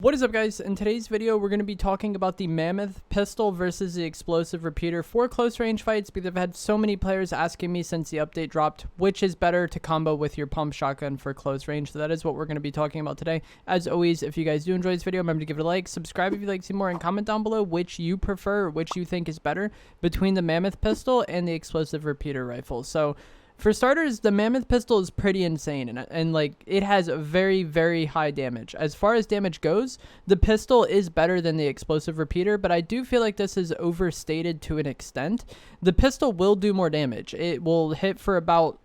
What is up, guys? In today's video, we're going to be talking about the Mammoth Pistol versus the Explosive Repeater for close range fights, because I've had so many players asking me since the update dropped, which is better to combo with your pump shotgun for close range. So that is what we're going to be talking about today. As always, if you guys do enjoy this video, remember to give it a like, subscribe if you'd like to see more, and comment down below which you prefer, which you think is better between the Mammoth Pistol and the Explosive Repeater rifle. So for starters, the Mammoth Pistol is pretty insane, and like, it has very, very high damage. As far as damage goes, the pistol is better than the Explosive Repeater, but I do feel like this is overstated to an extent. The pistol will do more damage. It will hit for about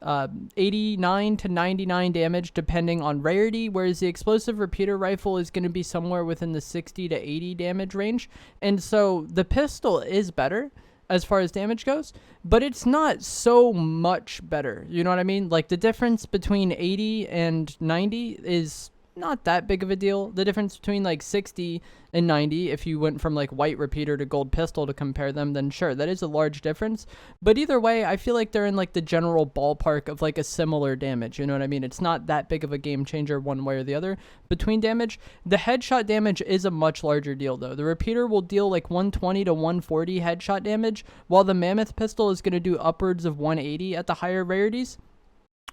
89 to 99 damage depending on rarity, whereas the Explosive Repeater rifle is going to be somewhere within the 60 to 80 damage range. And so the pistol is better as far as damage goes, but it's not so much better. You know what I mean? Like, the difference between 80 and 90 is not that big of a deal. The difference between like 60 and 90, if you went from like white repeater to gold pistol to compare them, then sure, that is a large difference. But either way, I feel like they're in like the general ballpark of like a similar damage. You know what I mean? It's not that big of a game changer one way or the other between damage. The headshot damage is a much larger deal though. The repeater will deal like 120 to 140 headshot damage, while the Mammoth Pistol is going to do upwards of 180 at the higher rarities.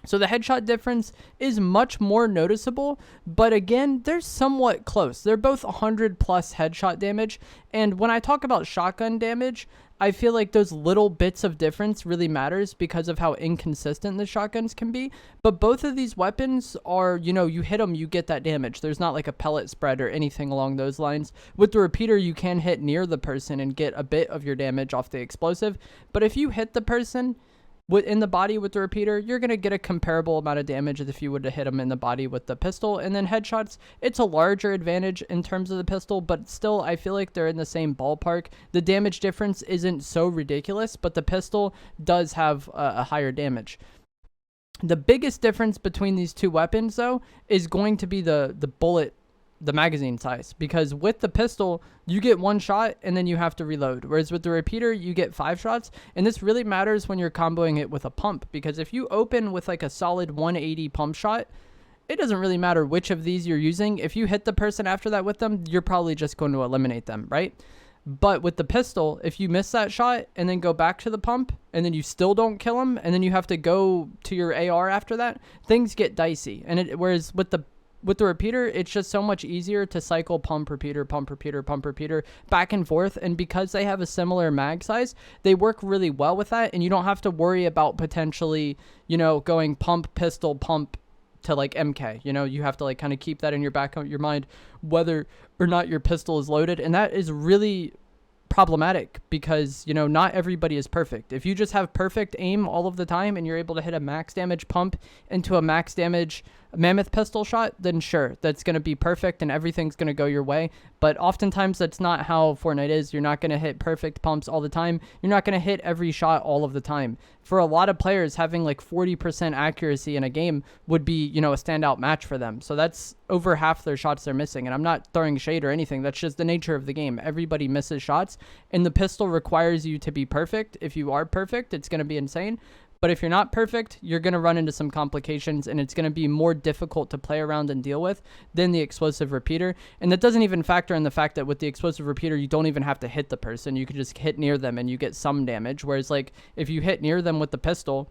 So the headshot difference is much more noticeable, but again, they're somewhat close. They're both 100 plus headshot damage, and when I talk about shotgun damage, I feel like those little bits of difference really matters because of how inconsistent the shotguns can be. But both of these weapons are, you know, you hit them, you get that damage. There's not like a pellet spread or anything along those lines. With the repeater, you can hit near the person and get a bit of your damage off the explosive, but if you hit the person in the body with the repeater, you're going to get a comparable amount of damage as if you would have hit them in the body with the pistol. And then headshots, it's a larger advantage in terms of the pistol, but still, I feel like they're in the same ballpark. The damage difference isn't so ridiculous, but the pistol does have a higher damage. The biggest difference between these two weapons, though, is going to be the magazine size, because with the pistol you get one shot and then you have to reload, whereas with the repeater you get 5 shots. And this really matters when you're comboing it with a pump, because if you open with like a solid 180 pump shot, it doesn't really matter which of these you're using. If you hit the person after that with them, you're probably just going to eliminate them, right? But with the pistol, if you miss that shot and then go back to the pump and then you still don't kill them and then you have to go to your AR after that, things get dicey. And whereas with the repeater, it's just so much easier to cycle pump, repeater, pump, repeater, pump, repeater back and forth. And because they have a similar mag size, they work really well with that. And you don't have to worry about potentially, you know, going pump, pistol, pump to like MK. You know, you have to like kind of keep that in your back of your mind, whether or not your pistol is loaded. And that is really problematic because, you know, not everybody is perfect. If you just have perfect aim all of the time and you're able to hit a max damage pump into a max damage Mammoth Pistol shot, then sure, that's going to be perfect and everything's going to go your way. But oftentimes that's not how Fortnite is. You're not going to hit perfect pumps all the time. You're not going to hit every shot all of the time. For a lot of players, having like 40% accuracy in a game would be, you know, a standout match for them. So that's over half their shots they're missing. And I'm not throwing shade or anything. That's just the nature of the game. Everybody misses shots, and the pistol requires you to be perfect. If you are perfect, it's going to be insane. But if you're not perfect, you're going to run into some complications, and it's going to be more difficult to play around and deal with than the Explosive Repeater. And that doesn't even factor in the fact that with the Explosive Repeater, you don't even have to hit the person. You can just hit near them and you get some damage. Whereas like if you hit near them with the pistol,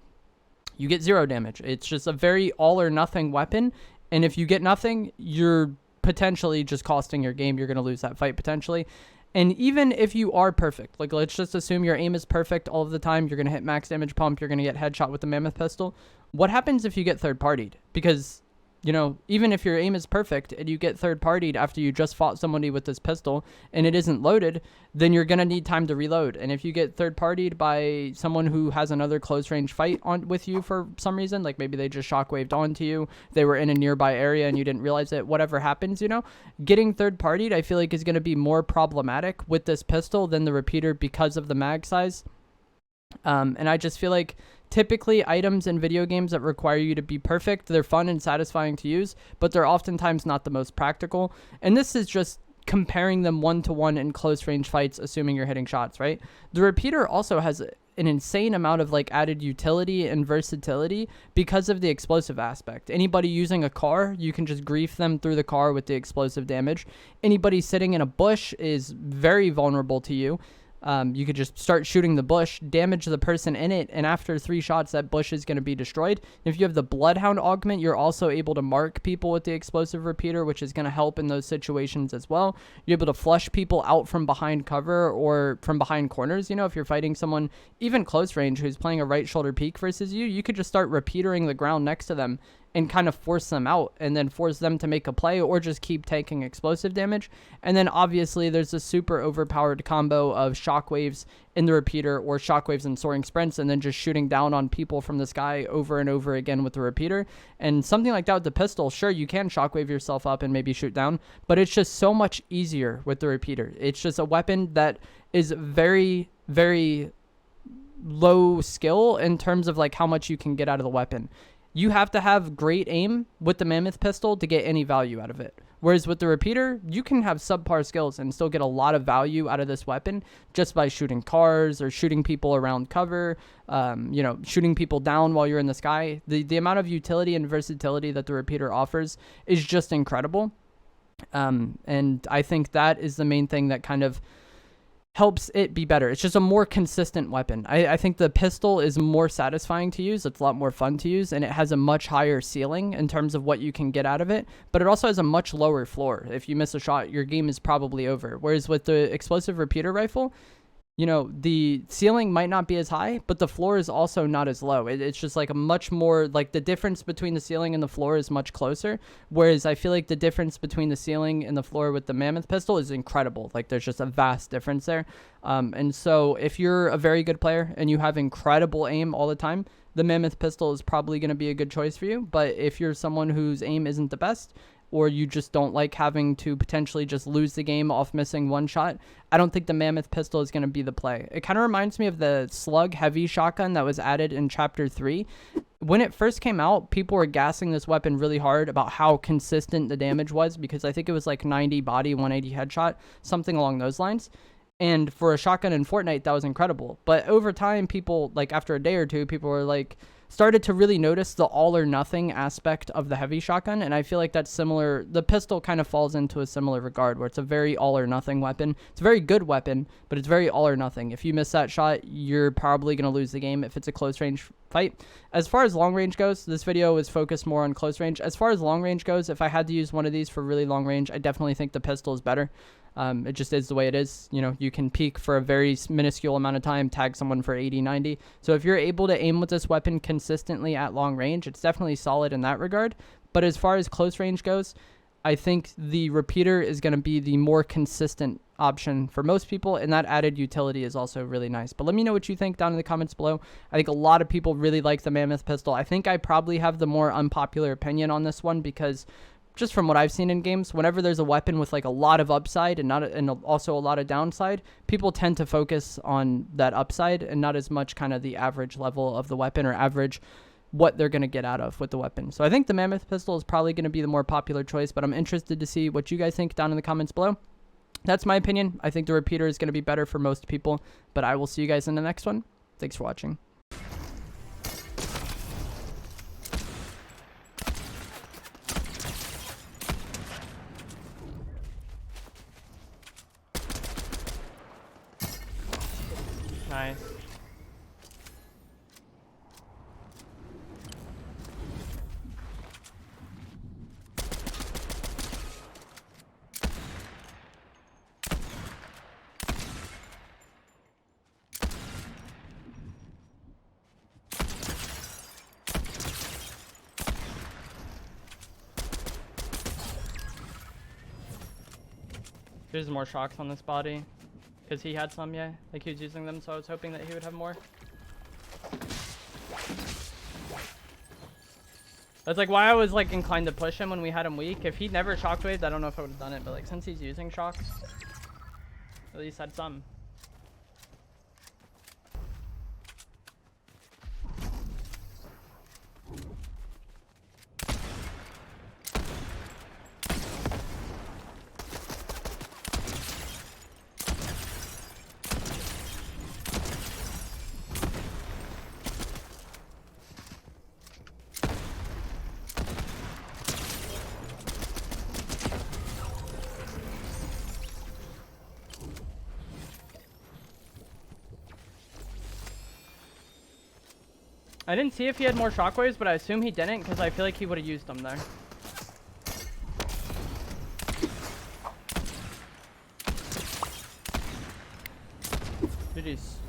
you get 0 damage. It's just a very all or nothing weapon. And if you get nothing, you're potentially just costing your game. You're going to lose that fight potentially. And even if you are perfect, like let's just assume your aim is perfect all of the time, you're going to hit max damage pump, you're going to get headshot with the Mammoth Pistol. What happens if you get third partied? Because, you know, even if your aim is perfect and you get third partied after you just fought somebody with this pistol and it isn't loaded, then you're going to need time to reload. And if you get third partied by someone who has another close range fight on with you for some reason, like maybe they just shockwaved onto you, they were in a nearby area and you didn't realize it, whatever happens, you know, getting third partied I feel like is going to be more problematic with this pistol than the repeater because of the mag size. And I just feel like typically items in video games that require you to be perfect, they're fun and satisfying to use, but they're oftentimes not the most practical. And this is just comparing them one-to-one in close range fights, assuming you're hitting shots, right? The repeater also has an insane amount of like added utility and versatility because of the explosive aspect. Anybody using a car, you can just grief them through the car with the explosive damage. Anybody sitting in a bush is very vulnerable to you. You could just start shooting the bush, damage the person in it, and after 3 shots, that bush is going to be destroyed. If you have the Bloodhound augment, you're also able to mark people with the explosive repeater, which is going to help in those situations as well. You're able to flush people out from behind cover or from behind corners. You know, if you're fighting someone, even close range, who's playing a right shoulder peek versus you, you could just start repeatering the ground next to them and kind of force them out and then force them to make a play or just keep taking explosive damage. And then obviously there's a super overpowered combo of shockwaves in the repeater or shockwaves and soaring sprints and then just shooting down on people from the sky over and over again with the repeater. And something like that with the pistol, sure, you can shockwave yourself up and maybe shoot down, but it's just so much easier with the repeater. It's just a weapon that is very, very low skill in terms of like how much you can get out of the weapon. You have to have great aim with the Mammoth Pistol to get any value out of it. Whereas with the repeater, you can have subpar skills and still get a lot of value out of this weapon just by shooting cars or shooting people around cover, you know, shooting people down while you're in the sky. The amount of utility and versatility that the repeater offers is just incredible. And I think that is the main thing that kind of helps it be better. It's just a more consistent weapon. I think the pistol is more satisfying to use. It's a lot more fun to use, and it has a much higher ceiling in terms of what you can get out of it, but it also has a much lower floor. If you miss a shot, your game is probably over. Whereas with the explosive repeater rifle, you know, the ceiling might not be as high, but the floor is also not as low. It's just like a much more, like the difference between the ceiling and the floor is much closer. Whereas I feel like the difference between the ceiling and the floor with the Mammoth Pistol is incredible. Like there's just a vast difference there. And so if you're a very good player and you have incredible aim all the time, the Mammoth Pistol is probably going to be a good choice for you. But if you're someone whose aim isn't the best, or you just don't like having to potentially just lose the game off missing one shot, I don't think the Mammoth Pistol is going to be the play. It kind of reminds me of the Slug Heavy Shotgun that was added in Chapter 3. When it first came out, people were gassing this weapon really hard about how consistent the damage was, because I think it was like 90 body, 180 headshot, something along those lines. And for a shotgun in Fortnite, that was incredible. But over time, people, like after a day or two, people were like, started to really notice the all or nothing aspect of the heavy shotgun. And I feel like that's similar. The pistol kind of falls into a similar regard, where it's a very all or nothing weapon. It's a very good weapon, but it's very all or nothing. If you miss that shot, you're probably going to lose the game if it's a close range fight. As far as long range goes, this video is focused more on close range. As far as long range goes, if I had to use one of these for really long range, I definitely think the pistol is better. It just is the way it is. You know, you can peek for a very minuscule amount of time, tag someone for 80, 90. So if you're able to aim with this weapon consistently at long range, it's definitely solid in that regard. But as far as close range goes, I think the repeater is going to be the more consistent option for most people, and that added utility is also really nice. But let me know what you think down in the comments below. I think a lot of people really like the Mammoth Pistol. I think I probably have the more unpopular opinion on this one, because just from what I've seen in games, whenever there's a weapon with like a lot of upside and also a lot of downside, people tend to focus on that upside and not as much kind of the average level of the weapon or average what they're going to get out of with the weapon. So I think the Mammoth Pistol is probably going to be the more popular choice, but I'm interested to see what you guys think down in the comments below. That's my opinion. I think the repeater is going to be better for most people, but I will see you guys in the next one. Thanks for watching. Nice. There's more shocks on this body. Because he had some, yeah. Like he was using them, so I was hoping that he would have more. That's like why I was like inclined to push him when we had him weak. If he'd never shockwaved, I don't know if I would have done it. But like since he's using shocks, at least had some. I didn't see if he had more shockwaves, but I assume he didn't because I feel like he would have used them there. GG's.